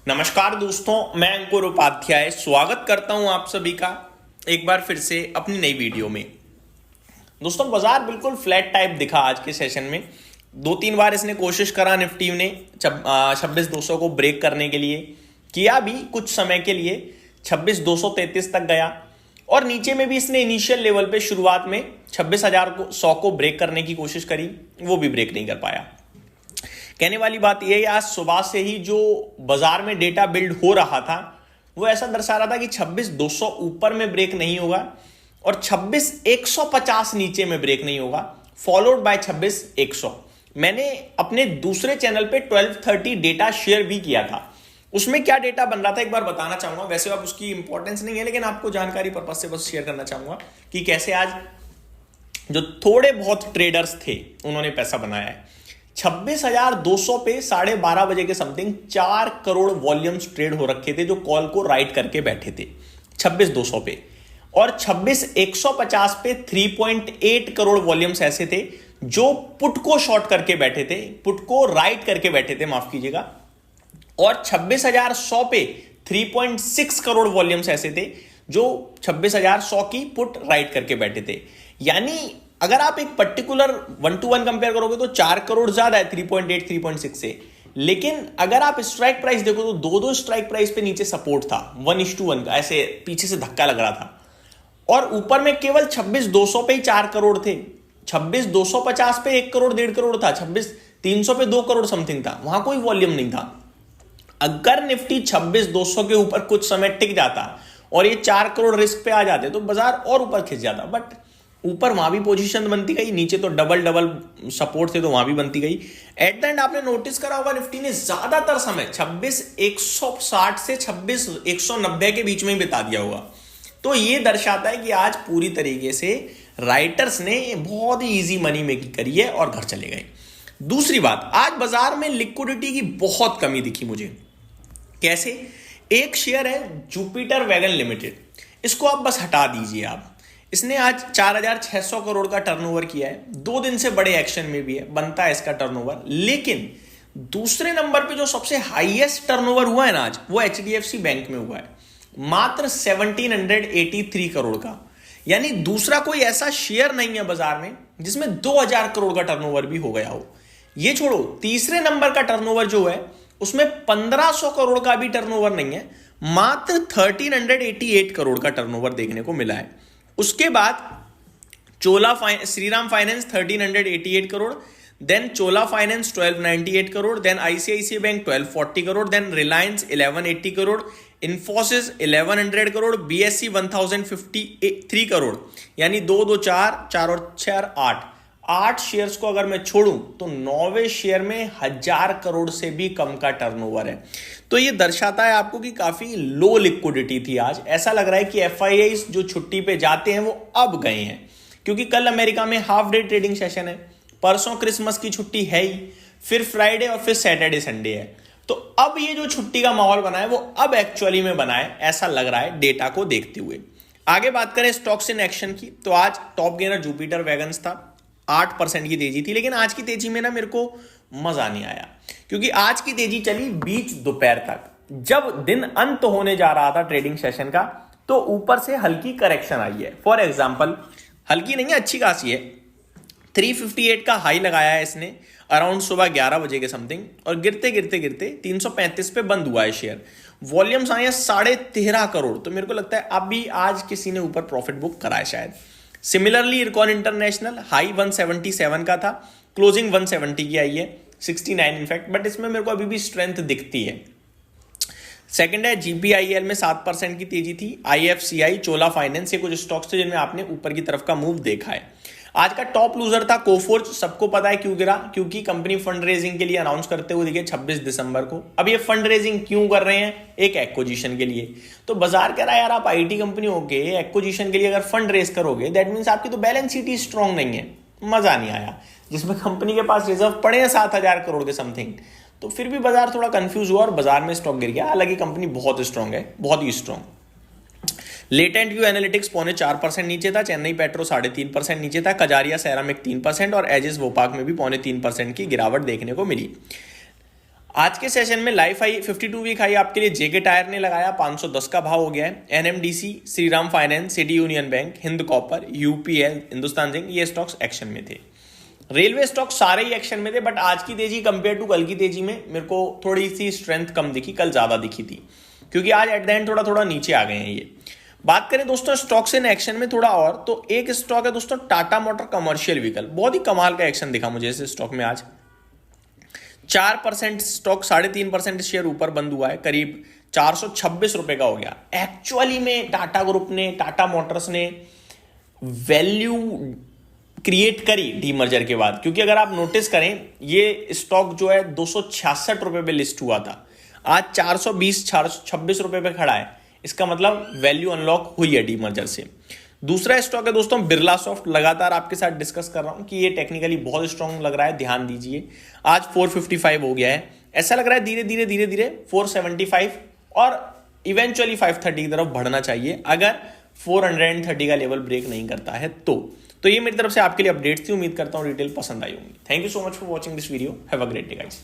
नमस्कार दोस्तों, मैं अंकुर उपाध्याय स्वागत करता हूं आप सभी का एक बार फिर से अपनी नई वीडियो में। दोस्तों, बाजार बिल्कुल फ्लैट टाइप दिखा आज के सेशन में। 2-3 बार इसने कोशिश करा निफ्टी ने 26,200 को ब्रेक करने के लिए, किया भी कुछ समय के लिए 26,233 तक गया और नीचे में भी इसने इनिशियल लेवल पे शुरुआत में 26,100 को ब्रेक करने की कोशिश करी, वो भी ब्रेक नहीं कर पाया। कहने वाली बात यह है, आज सुबह से ही जो बाजार में डेटा बिल्ड हो रहा था वो ऐसा दर्शा रहा था कि 26,200 ऊपर में ब्रेक नहीं होगा और 26,150 नीचे में ब्रेक नहीं होगा, फॉलोड बाय 26,100। मैंने अपने दूसरे चैनल पे 12:30 डेटा शेयर भी किया था। उसमें क्या डेटा बन रहा था एक बार बताना चाहूंगा। वैसे अब उसकी इंपॉर्टेंस नहीं है, लेकिन आपको जानकारी पर्पज से बस शेयर करना चाहूंगा कि कैसे आज जो थोड़े बहुत ट्रेडर्स थे उन्होंने पैसा बनाया है। 26,200 पे 12:30 बजे के समथिंग 4 करोड़ वॉल्यूम्स ट्रेड हो रखे थे जो कॉल को राइट करके बैठे थे 26,200 पे, और 26,150 पे 3.8 करोड़ वॉल्यूम्स ऐसे थे जो पुट को शॉर्ट करके बैठे थे, पुट को राइट करके बैठे थे, माफ कीजिएगा। और 26,100 पे 3.6 करोड़ वॉल्यूम्स ऐसे थे जो 26,100 की पुट राइट करके बैठे थे। यानी अगर आप एक पर्टिकुलर 1-to-1 कंपेयर करोगे तो 4 करोड़ ज्यादा है 3.8 3.6 से, लेकिन अगर आप स्ट्राइक प्राइस देखो तो दो स्ट्राइक प्राइस पे नीचे सपोर्ट था 1:1 का, ऐसे पीछे से धक्का लग रहा था। और ऊपर में केवल 26,200 पे ही 4 करोड़ थे, 26,250 पे 1 करोड़ 1.5 करोड़ था, 26,300 पे 2 करोड़ समथिंग था, वहां कोई वॉल्यूम नहीं था। अगर निफ्टी 26,200 के ऊपर कुछ समय टिक जाता और ये 4 करोड़ रिस्क पे आ जाते तो बाजार और ऊपर खिंच जाता, बट ऊपर वहां भी पोजीशन बनती गई, नीचे तो डबल सपोर्ट थे तो वहां भी बनती गई। एट द एंड आपने नोटिस करा होगा निफ्टी ने ज्यादातर समय 26,160 से 26,190 के बीच में ही बिता दिया होगा। तो ये दर्शाता है कि आज पूरी तरीके से राइटर्स ने बहुत ही इजी मनी मेकिंग करी है और घर चले गए। दूसरी बात, आज बाजार में लिक्विडिटी की बहुत कमी दिखी मुझे। कैसे? एक शेयर है जुपिटर वैगन लिमिटेड, इसको आप बस हटा दीजिए आप। इसने आज 4,600 करोड़ का टर्नओवर किया है, 2 दिन से बड़े एक्शन में भी है, बनता है इसका टर्नओवर। लेकिन दूसरे नंबर पे जो सबसे हाईएस्ट टर्नओवर हुआ है ना आज, वो एचडीएफसी बैंक में हुआ है, मात्र 1,783 करोड़ का। यानी दूसरा कोई ऐसा शेयर नहीं है बाजार में जिसमें 2,000 करोड़ का टर्नओवर भी हो गया हो। ये छोड़ो, तीसरे नंबर का टर्नओवर जो है उसमें 1,500 करोड़ का भी टर्नओवर नहीं है, मात्र 1,388 करोड़ का टर्नओवर देखने को मिला है। उसके बाद Shriram finance 1,388 crore, then Chola finance 1,298 crore, then ICICI bank 1,240 crore, then Reliance 1,180 crore, Infosys 1,100 crore, BSC 1,053 crore. यानी 2 2 4 4 और 6 8 शेयर्स को अगर मैं छोड़ूं तो 9वें शेयर में 1,000 करोड़ से भी कम का टर्नओवर है। तो ये दर्शाता है आपको कि काफी लो लिक्विडिटी थी आज। ऐसा लग रहा है कि एफआईआईज जो छुट्टी पे जाते हैं वो अब गए हैं, क्योंकि कल अमेरिका में हाफ डे ट्रेडिंग सेशन है, परसों क्रिसमस की छुट्टी है ही, फिर फ्राइडे और फिर सैटरडे संडे है। तो अब ये जो छुट्टी का माहौल बना है वो अब एक्चुअली में बना है, ऐसा लग रहा है डेटा को देखते हुए। आगे बात करें स्टॉक्स इन एक्शन की, तो आज टॉप गेनर जुपिटर वैगन्स था, 8% की तेजी थी। लेकिन आज की तेजी में ना मेरे को मजा नहीं आया, क्योंकि आज की तेजी चली बीच दोपहर तक। जब दिन अंत होने जा रहा था ट्रेडिंग सेशन का तो ऊपर से हल्की करेक्शन आई है। फॉर एग्जांपल, हल्की नहीं है, अच्छी खासी है। 358 का हाई लगाया है इसने अराउंड सुबह 11 बजे के समथिंग, और गिरते गिरते गिरते 335 पे बंद हुआ है शेयर। वॉल्यूम्स आए 13.5 करोड़। तो मेरे को लगता है अभी आज किसी ने ऊपर प्रॉफिट बुक करा है शायद। सिमिलरली इरकॉन इंटरनेशनल हाई 177 का था, क्लोजिंग 170 की आई है, 69 इनफैक्ट, बट इसमें मेरे को अभी भी स्ट्रेंथ दिखती है। सेकंड है जीपीआईएल में 7% की तेजी थी। आईएफसीआई, चोला फाइनेंस, ये कुछ स्टॉक्स थे जिनमें आपने ऊपर की तरफ का मूव देखा है। आज का टॉप लूजर था कोफोर्ज। सबको पता है क्यों गिरा, क्योंकि कंपनी फंड रेजिंग के लिए अनाउंस करते हुए दिखे 26 दिसंबर को। अब ये फंड रेजिंग क्यों कर रहे हैं? एक एक्विजिशन के लिए। तो बाजार कह रहा है यार, आप आईटी कंपनी होके एक्विजिशन के लिए अगर फंड रेज करोगे दैट मींस आपकी तो बैलेंस शीट ही स्ट्रांग नहीं है। मजा नहीं आया, जिसमें कंपनी के पास रिजर्व पड़े हैं 7,000 करोड़ के समथिंग। तो फिर भी बाजार थोड़ा कंफ्यूज हुआ और बाजार में स्टॉक गिर गया। हालांकि कंपनी बहुत स्ट्रांग है, बहुत ही स्ट्रांग। लेटेंट व्यू एनालिटिक्स 0.4% नीचे था, चेन्नई पेट्रो 3.5% नीचे था, कजारिया सेरामिक 3% और एजिस वोपाक में भी 0.3% की गिरावट देखने को मिली। आज के सेशन में लाइफ हाई 52 वीक हाई आपके लिए जेके टायर ने लगाया, 510 का भाव हो गया है। NMDC, Shriram finance, city union bank, Hind copper, UPL, Hindustan zinc, ये स्टॉक्स एक्शन में थे। रेलवे स्टॉक सारे ही एक्शन में थे, बट आज की तेजी कंपेयर टू कल की तेजी में मेरे को थोड़ी सी स्ट्रेंथ कम दिखी, कल ज्यादा दिखी थी, क्योंकि आज एट द एंड थोड़ा थोड़ा नीचे आ गए हैं ये। बात करें दोस्तों स्टॉक्स इन एक्शन में थोड़ा और, तो एक स्टॉक है दोस्तों टाटा मोटर कमर्शियल व्हीकल। बहुत ही कमाल का एक्शन दिखा मुझे इस स्टॉक में आज। 4% स्टॉक 3.5% शेयर ऊपर बंद हुआ है, करीब 426 रुपए का हो गया। एक्चुअली में टाटा ग्रुप ने, टाटा मोटर्स ने वैल्यू क्रिएट करी डीमर्जर के बाद, क्योंकि अगर आप नोटिस करें ये स्टॉक जो है 266 रुपए पे लिस्ट हुआ था, आज 426 रुपए पे खड़ा है। इसका मतलब वैल्यू अनलॉक हुई है डीमर्जर से। दूसरा स्टॉक है दोस्तों बिरला सॉफ्ट। लगातार आपके साथ डिस्कस कर रहा हूं कि ये टेक्निकली बहुत स्ट्रांग लग रहा है, ध्यान दीजिए। आज 455 हो गया है, ऐसा लग रहा है धीरे धीरे 475 और इवेंचुअली 530 की तरफ बढ़ना चाहिए अगर 430 का लेवल ब्रेक नहीं करता है तो ये मेरी तरफ से आपके लिए अपडेट थी। उम्मीद करता हूं डिटेल पसंद आई होंगी। Thank you so much for watching this video. Have a great day guys.